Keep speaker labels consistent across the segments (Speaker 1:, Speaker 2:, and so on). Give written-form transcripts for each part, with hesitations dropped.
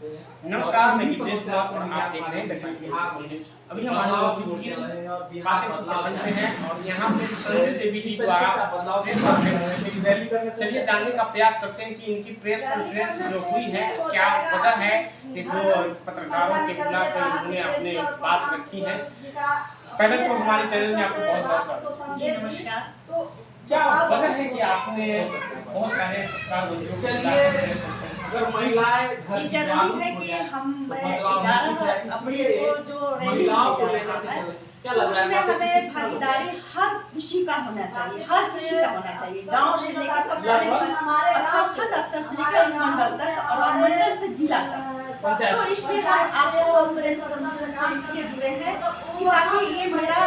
Speaker 1: नमस्कार, मैं गिरीश कुमार और आप देख रहे हैं बैसाखी न्यूज़। अभी हमारे मौजूद की बातें प्रखंड में हैं और यहाँ पे संजय देवी जी द्वारा प्रेस कॉन्फ्रेंस चलिए जानने का प्रयास करते हैं कि इनकी प्रेस कॉन्फ्रेंस जो हुई है क्या वजह है कि जो पत्रकारों के खिलाफ इन्होंने अपने बात रखी है। पहले तो हमारे चैनल में आपको बहुत बहुत स्वागत।
Speaker 2: जी नमस्कार।
Speaker 1: क्या वजह है कि आपने बहुत सारे पत्रकार
Speaker 2: अगर महिलाएं ये जरूरी है कि हम 11 अप्रैल को जो रैली तो उसमें हमें भागीदारी हर किसी का होना चाहिए, हर किसी का होना चाहिए, गांव से लेकर प्रखंड स्तर से लेकर मंडल तक और मंडल से जिला तक। तो इसलिए हम आपको प्रेस कॉन्फ्रेंस से इसलिए जुड़े हैं कि ताकि ये मेरा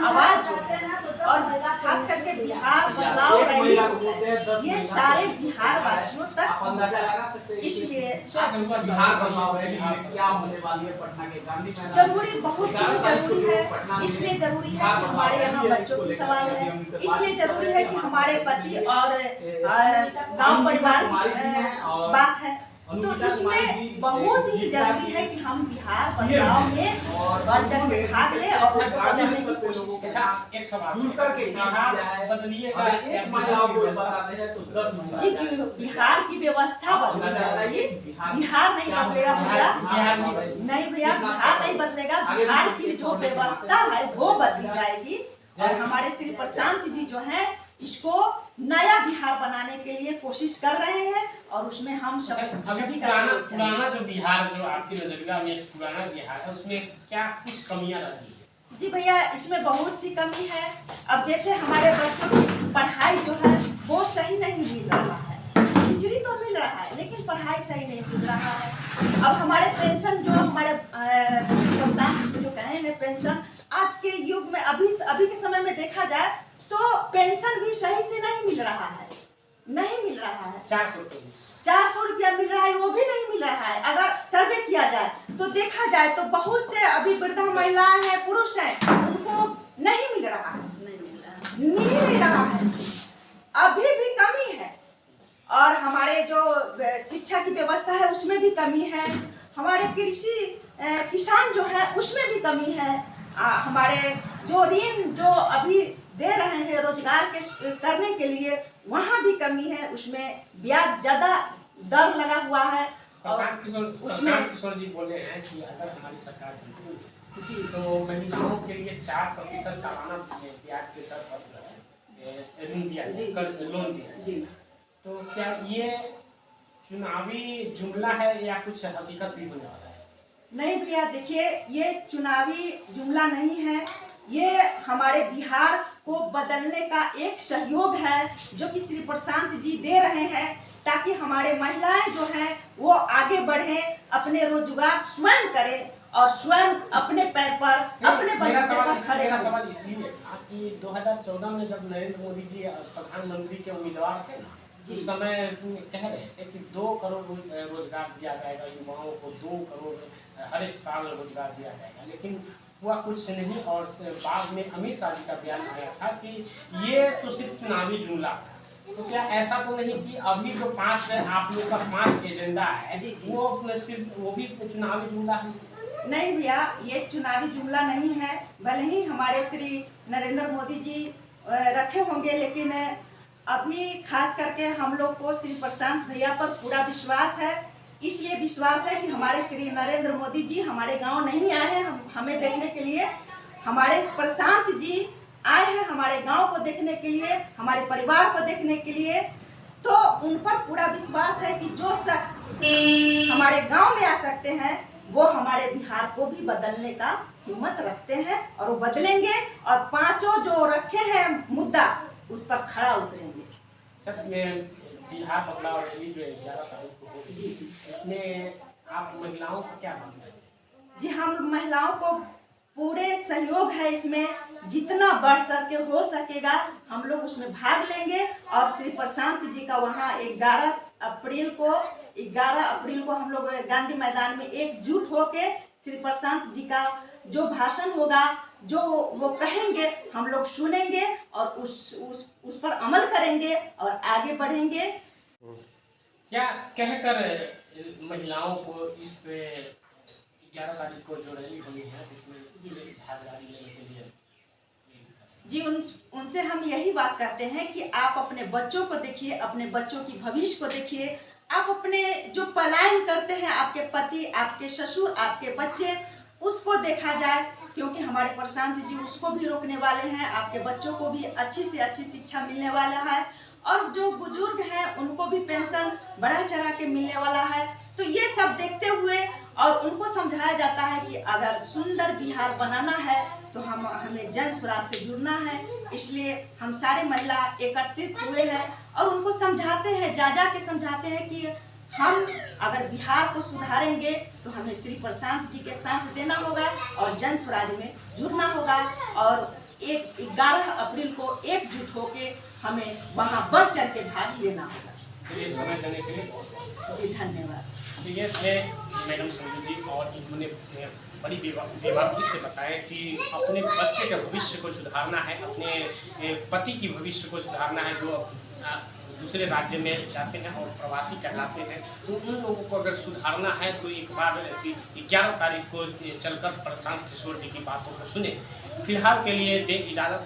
Speaker 2: आवाज जो है और खास करके बिहार बदलाव रैली जो है ये सारे बिहार वासियों तक, इसलिए
Speaker 3: बिहार बदलाव रैली क्या होने वाली है पटना के गांधी
Speaker 2: जरूरी बहुत जरूरी है। इसलिए जरूरी है कि हमारे यहाँ बच्चों की सवाल है, इसलिए जरूरी है कि हमारे पति और गांव परिवार की बात है। तो इसमें बहुत ही जरूरी है कि हम बिहार बदलाव में और जन में भाग ले और उसको बदलने की कोशिश करें।
Speaker 1: एक सवाल जुड़ करके बदलिएगा एक महिलाओं को बताते हैं तो 10
Speaker 2: जी बिहार की व्यवस्था बदलनी चाहिए। बिहार नहीं बदलेगा भैया, नहीं भैया बिहार नहीं बदलेगा, बिहार की जो व्यवस्था है वो बदली जाएगी। और हमारे श्री प्रशांत जी जो हैं इसको नया बिहार बनाने के लिए कोशिश कर रहे हैं और उसमें हम सभी का
Speaker 1: पुराना जो बिहार जो आपकी नजरिया में पुराना बिहार है उसमें क्या कुछ कमियां रही है?
Speaker 2: जी भैया इसमें बहुत सी कमी है। अब जैसे हमारे बच्चों की पढ़ाई जो है वो सही नहीं मिल रहा है, खिचड़ी तो मिल रहा है लेकिन पढ़ाई सही नहीं मिल रहा है। अब हमारे पेंशन जो हमारे जो कहे हैं पेंशन आज के युग में अभी के समय में देखा जाए तो पेंशन भी सही से नहीं मिल रहा है, नहीं मिल रहा है। 400 रुपया मिल रहा है वो भी नहीं मिल रहा है। अगर सर्वे किया जाए तो देखा जाए तो बहुत से अभी वृद्धा महिलाएं हैं, पुरुष हैं, उनको नहीं मिल रहा है, मिल ही नहीं रहा है, अभी भी कमी है। और हमारे जो शिक्षा की व्यवस्था है उसमें भी कमी है, हमारे कृषि किसान जो है उसमें भी कमी है, हमारे जो ऋण जो अभी दे रहे हैं रोजगार के करने के लिए वहाँ भी कमी है, उसमें ब्याज ज्यादा दर लगा हुआ है। और
Speaker 1: उसमें किशोर जी बोले हैं कि अगर हमारी सरकार जीती तो महिलाओं के लिए 4% सालाना ब्याज के दर पर ऋण दिया कर्ज लोन दिया। तो क्या ये चुनावी जुमला है या कुछ हकीकत भी होने वाला है?
Speaker 2: नहीं भैया देखिए ये चुनावी जुमला नहीं है, ये हमारे बिहार को बदलने का एक सहयोग है जो कि श्री प्रशांत जी दे रहे हैं ताकि हमारे महिलाएं जो हैं वो आगे बढ़े, अपने रोजगार स्वयं करें और स्वयं अपने पैर पर अपने बलबूते पर खड़े।
Speaker 1: मेरा सवाल इसलिए था कि 2014 में जब नरेंद्र मोदी जी प्रधानमंत्री के उम्मीदवार थे उस समय कह रहे थे कि 2 करोड़ रोजगार दिया जाएगा युवाओं को, 2 करोड़ हर एक साल रोजगार दिया जाएगा, लेकिन हुआ कुछ नहीं। और बाद में अमित शाह जी का बयान आया था कि ये तो सिर्फ चुनावी जुमला था। तो क्या ऐसा तो नहीं कि अभी जो 5 है आप लोग का 5 एजेंडा है वो सिर्फ वो भी चुनावी जुमला है?
Speaker 2: नहीं भैया ये चुनावी जुमला नहीं है, भले ही हमारे श्री नरेंद्र मोदी जी रखे होंगे लेकिन अभी खास करके हम लोग को श्री प्रशांत भैया पर पूरा विश्वास है। इसलिए विश्वास है कि हमारे श्री नरेंद्र मोदी जी हमारे गांव नहीं आए हैं हमें देखने के लिए, हमारे प्रशांत जी आए हैं हमारे गांव को देखने के लिए, हमारे परिवार को देखने के लिए। तो उन पर पूरा विश्वास है कि जो शख्स हमारे गांव में आ सकते हैं वो हमारे बिहार को भी बदलने का हिम्मत रखते हैं और वो बदलेंगे और 5 जो रखे हैं मुद्दा उस पर खड़ा उतरेंगे।
Speaker 1: सर बिहार बदलाव रैली जो 11 तारीख को होगी उसमें आप महिलाओं को क्या मानते हैं?
Speaker 2: जी हम महिलाओं को पूरे सहयोग है, इसमें जितना बढ़ सके हो सकेगा हम लोग उसमें भाग लेंगे। और श्री प्रशांत जी का वहाँ 11 अप्रैल को हम लोग गांधी मैदान में एकजुट होके श्री प्रशांत जी का जो भाषण होगा जो वो कहेंगे हम लोग सुनेंगे और उस पर अमल करेंगे और आगे बढ़ेंगे।
Speaker 1: क्या कहकर महिलाओं को इस पे 11 तारीख को जो रैली होनी है उसमें भागीदारी लेने के लिए
Speaker 2: जी उनसे हम यही बात करते हैं कि आप अपने बच्चों को देखिए, अपने बच्चों की भविष्य को देखिए। आप अपने जो पलायन करते हैं, आपके पति, आपके ससुर, आपके बच्चे, उसको देखा जाए, क्योंकि हमारे प्रशांत जी उसको भी रोकने वाले हैं। आपके बच्चों को भी अच्छी से अच्छी शिक्षा मिलने वाला है, और जो बुजुर्ग हैं उनको भी पेंशन बढ़ा चढ़ा के मिलने वाला है। तो ये सब देखते हुए और उनको समझाया जाता है कि अगर सुंदर बिहार बनाना है तो हमें जन स्वराज से जुड़ना है। इसलिए हम सारे महिला एकत्रित हुए हैं और उनको समझाते हैं, जा के समझाते हैं कि हम अगर बिहार को सुधारेंगे तो हमें श्री प्रशांत जी के साथ देना होगा और जन स्वराज में जुड़ना होगा, और 11 अप्रैल को एकजुट होके हमें वहाँ बढ़ चढ़ के भाग लेना होगा।
Speaker 1: चलिए, समय देने के लिए बहुत
Speaker 2: जी धन्यवाद।
Speaker 1: तो ये थे मैडम संजू जी, और इन्होंने बड़ी बेबाकी से बताया कि अपने बच्चे के भविष्य को सुधारना है, अपने पति की भविष्य को सुधारना है, जो दूसरे राज्य में जाते हैं और प्रवासी कहलाते हैं। तो उन लोगों को अगर सुधारना है तो एक बार 11 तारीख को चलकर प्रशांत किशोर जी की बातों को सुने। फिलहाल के लिए दे इजाज़त।